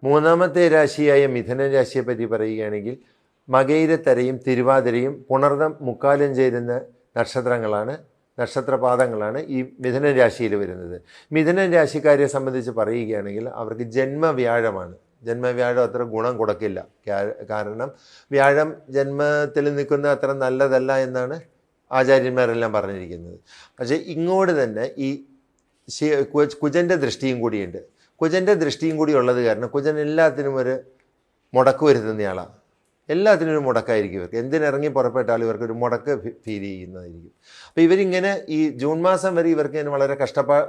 മൂന്നാമത്തെ രാശിയായ മിഥുന രാശിയെ പറ്റി പറയുകയാണെങ്കിൽ മകയിരത്തരയും തിരുവാതിരയും പുണർദം മുക്കാലും ചേരുന്ന നക്ഷത്രപാദങ്ങളാണ് ഈ മിഥുന രാശിയിൽ വരുന്നത്. മിഥുന രാശിക്കാരെ സംബന്ധിച്ച് പറയുകയാണെങ്കിൽ അവർക്ക് ജന്മവ്യാഴമാണ്. ജന്മവ്യാഴം അത്ര ഗുണം കൊടുക്കില്ല. കാരണം വ്യാഴം ജന്മത്തിൽ നിൽക്കുന്ന അത്ര നല്ലതല്ല എന്നാണ് ആചാര്യന്മാരെല്ലാം പറഞ്ഞിരിക്കുന്നത്. പക്ഷേ ഇങ്ങോട്ട് തന്നെ ഈ കുജൻ്റെ ദൃഷ്ടിയും കൂടിയുണ്ട്. കുജൻ്റെ ദൃഷ്ടിയും കൂടി ഉള്ളത് കാരണം കുജൻ എല്ലാത്തിനും ഒരു മുടക്ക് വരുത്തുന്നയാളാണ്. എല്ലാത്തിനും ഒരു മുടക്കായിരിക്കും ഇവർക്ക്. എന്തിനിറങ്ങി പുറപ്പെട്ടാലും ഇവർക്കൊരു മുടക്ക് ഫീൽ ചെയ്യുന്നതായിരിക്കും. അപ്പോൾ ഇവരിങ്ങനെ ഈ ജൂൺ മാസം വരെ ഇവർക്ക് ഇങ്ങനെ വളരെ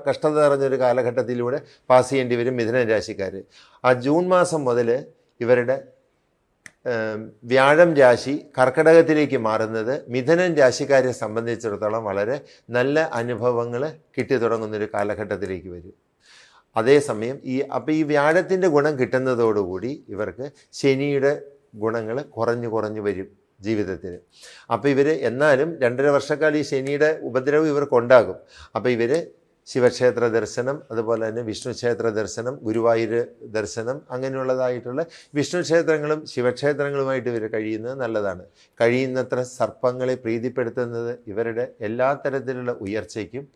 കഷ്ടത നിറഞ്ഞൊരു കാലഘട്ടത്തിലൂടെ പാസ് ചെയ്യേണ്ടി വരും മിഥുന രാശിക്കാർ. ആ ജൂൺ മാസം മുതൽ ഇവരുടെ വ്യാഴം രാശി കർക്കിടകത്തിലേക്ക് മാറുന്നത് മിഥുനൻ രാശിക്കാരെ സംബന്ധിച്ചിടത്തോളം വളരെ നല്ല അനുഭവങ്ങൾ കിട്ടി തുടങ്ങുന്നൊരു കാലഘട്ടത്തിലേക്ക് വരും. അതേസമയം ഈ വ്യാഴത്തിൻ്റെ ഗുണം കിട്ടുന്നതോടുകൂടി ഇവർക്ക് ശനിയുടെ ഗുണങ്ങൾ കുറഞ്ഞു വരും ജീവിതത്തിന്. അപ്പോൾ എന്നാലും 2.5 വർഷക്കാലം ഈ ശനിയുടെ ഉപദ്രവം ഇവർക്കുണ്ടാകും. അപ്പോൾ ശിവക്ഷേത്ര ദർശനം, അതുപോലെ തന്നെ വിഷ്ണു ക്ഷേത്ര ദർശനം, ഗുരുവായൂർ ദർശനം, അങ്ങനെയുള്ളതായിട്ടുള്ള വിഷ്ണു ക്ഷേത്രങ്ങളും ശിവക്ഷേത്രങ്ങളുമായിട്ട് ഇവർ കഴിയുന്നത് നല്ലതാണ്. കഴിയുന്നത്ര സർപ്പങ്ങളെ പ്രീതിപ്പെടുത്തുന്നത് ഇവരുടെ എല്ലാ തരത്തിലുള്ള ഉയർച്ചയ്ക്കും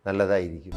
നല്ലതായിരിക്കും.